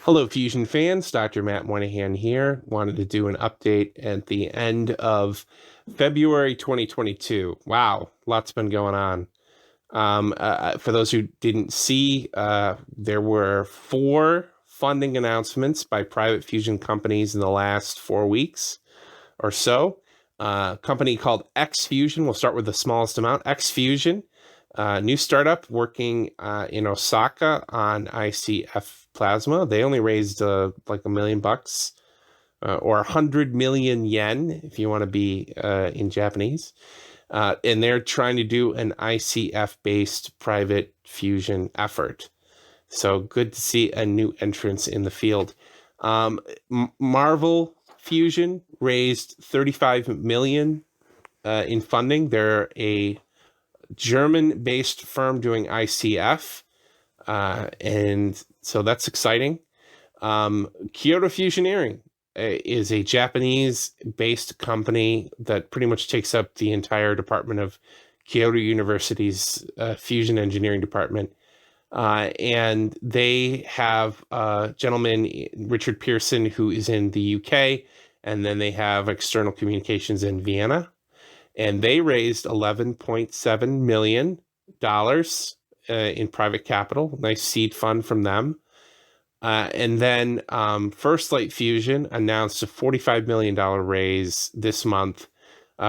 Hello, Fusion fans. Dr. Matt Moynihan here. Wanted to do an update at the end of February 2022. Wow, lots been going on. For those who didn't see, there were 4 funding announcements by private fusion companies in the last 4 weeks or so. A company called XFusion, we'll start with the smallest amount. XFusion, new startup working in Osaka on ICF plasma. They only raised like $1 million or 100 million yen, if you want to be in Japanese. And they're trying to do an ICF-based private fusion effort. So good to see a new entrance in the field. Marvel Fusion raised 35 million in funding. They're a German-based firm doing ICF, and so that's exciting. Kyoto Fusioneering is a Japanese-based company that pretty much takes up the entire department of Kyoto University's fusion engineering department. And they have a gentleman, Richard Pearson, who is in the UK, and then they have external communications in Vienna. And they raised $11.7 million in private capital. Nice seed fund from them. And then First Light Fusion announced a $45 million raise this month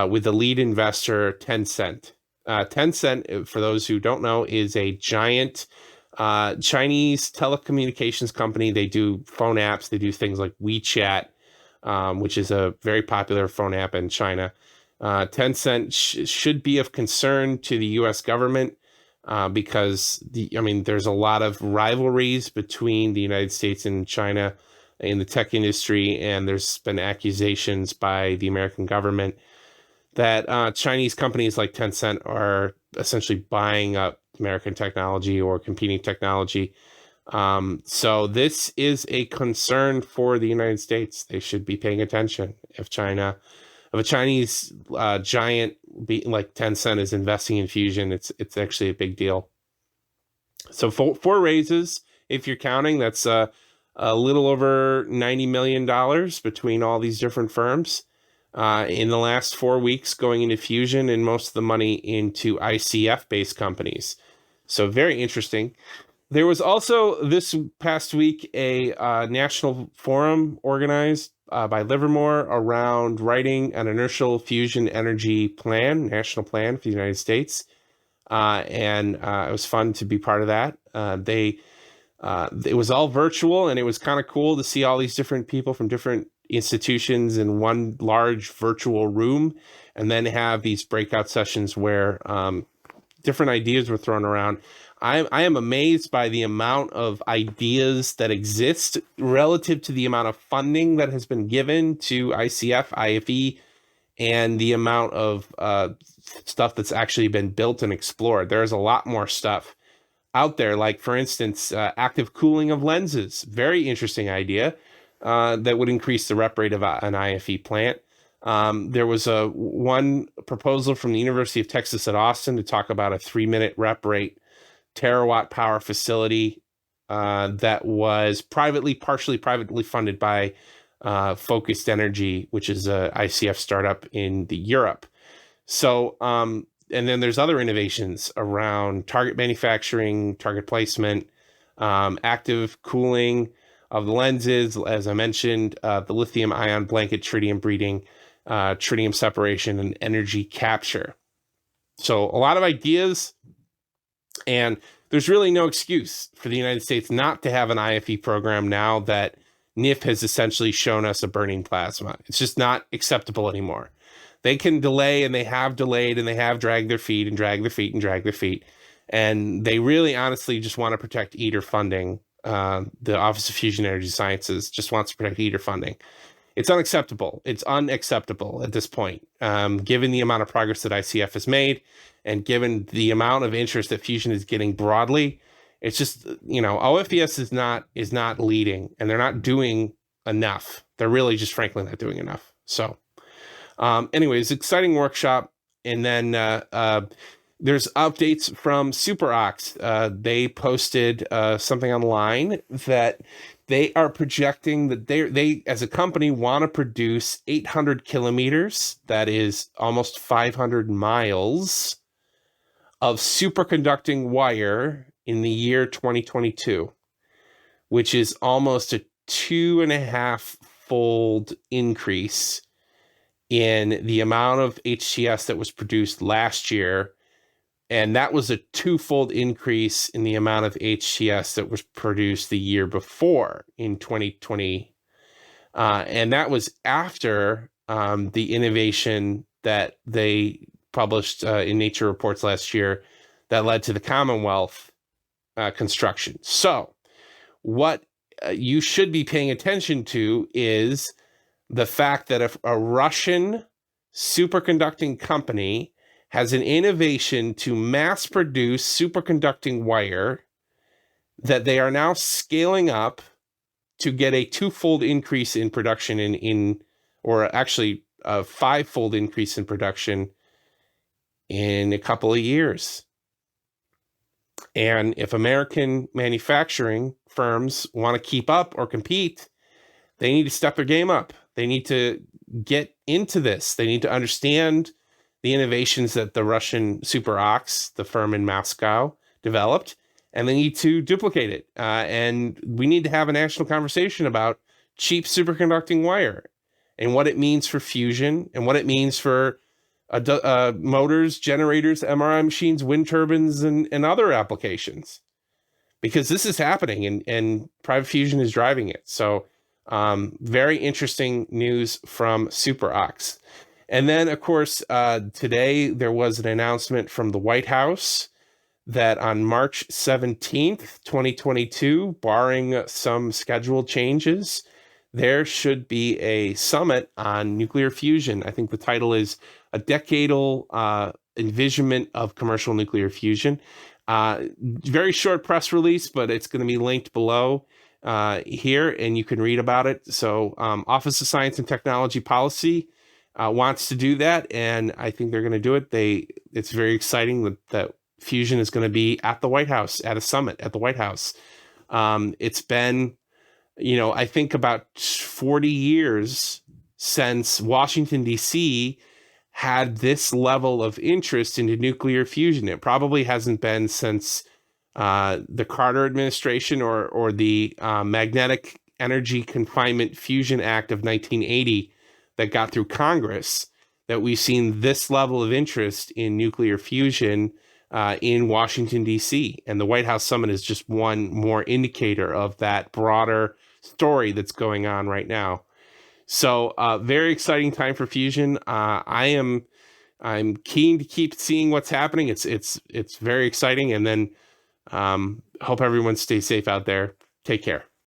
with the lead investor, Tencent. Tencent, for those who don't know, is a giant Chinese telecommunications company. They do phone apps. They do things like WeChat, which is a very popular phone app in China. Tencent should be of concern to the U.S. government because there's a lot of rivalries between the United States and China in the tech industry, and there's been accusations by the American government that Chinese companies like Tencent are essentially buying up American technology or competing technology. So this is a concern for the United States. They should be paying attention. If a Chinese giant like Tencent is investing in fusion, it's actually a big deal. So 4 raises, if you're counting, that's a little over $90 million between all these different firms in the last 4 weeks going into fusion, and most of the money into ICF-based companies. So very interesting. There was also this past week a national forum organized by Livermore around writing an inertial fusion energy plan, national plan for the United States. And it was fun to be part of that. It was all virtual, and it was kind of cool to see all these different people from different institutions in one large virtual room, and then have these breakout sessions where different ideas were thrown around. I am amazed by the amount of ideas that exist relative to the amount of funding that has been given to ICF, IFE, and the amount of stuff that's actually been built and explored. There's a lot more stuff out there, like, for instance, active cooling of lenses. Very interesting idea that would increase the rep rate of an IFE plant. There was one proposal from the University of Texas at Austin to talk about a 3-minute rep rate terawatt power facility that was partially privately funded by Focused Energy, which is a ICF startup in Europe. So, and then there's other innovations around target manufacturing, target placement, active cooling of the lenses, as I mentioned, the lithium ion blanket, tritium breeding, tritium separation, and energy capture. So a lot of ideas. And there's really no excuse for the United States not to have an IFE program now that NIF has essentially shown us a burning plasma. It's just not acceptable anymore. They can delay, and they have delayed, and they have dragged their feet and dragged their feet and dragged their feet. And they really honestly just want to protect ITER funding. The Office of Fusion Energy Sciences just wants to protect ITER funding. It's unacceptable. It's unacceptable at this point, given the amount of progress that ICF has made, and given the amount of interest that fusion is getting broadly. It's just, OFES is not leading, and they're not doing enough. They're really just, frankly, not doing enough. So anyways, exciting workshop. And then there's updates from SuperOx. They posted something online that they are projecting that they as a company want to produce 800 kilometers, that is almost 500 miles, of superconducting wire in the year 2022, which is almost a 2.5-fold increase in the amount of HTS that was produced last year. And that was a 2-fold increase in the amount of HTS that was produced the year before in 2020. And that was after the innovation that they published in Nature Reports last year that led to the Commonwealth construction. So what you should be paying attention to is the fact that if a Russian superconducting company has an innovation to mass produce superconducting wire that they are now scaling up to get a 2-fold increase in production or actually a 5-fold increase in production in a couple of years. And if American manufacturing firms want to keep up or compete, they need to step their game up. They need to get into this. They need to understand the innovations that the Russian SuperOx, the firm in Moscow, developed, and they need to duplicate it. And we need to have a national conversation about cheap superconducting wire and what it means for fusion and what it means for motors, generators, MRI machines, wind turbines, and other applications. Because this is happening and private fusion is driving it. So very interesting news from SuperOx. And then, of course, today there was an announcement from the White House that on March 17th, 2022, barring some scheduled changes, there should be a summit on nuclear fusion. I think the title is A Decadal Envisionment of Commercial Nuclear Fusion. Very short press release, but it's going to be linked below here, and you can read about it. So Office of Science and Technology Policy wants to do that, and I think they're going to do it. It's very exciting that fusion is going to be at the White House, at a summit at the White House. It's been, I think about 40 years since Washington, D.C. had this level of interest into nuclear fusion. It probably hasn't been since the Carter administration or the Magnetic Energy Confinement Fusion Act of 1980 that got through Congress that we've seen this level of interest in nuclear fusion in Washington, D.C. And the White House Summit is just one more indicator of that broader story that's going on right now. So very exciting time for fusion. I'm keen to keep seeing what's happening. It's very exciting. And then hope everyone stays safe out there. Take care.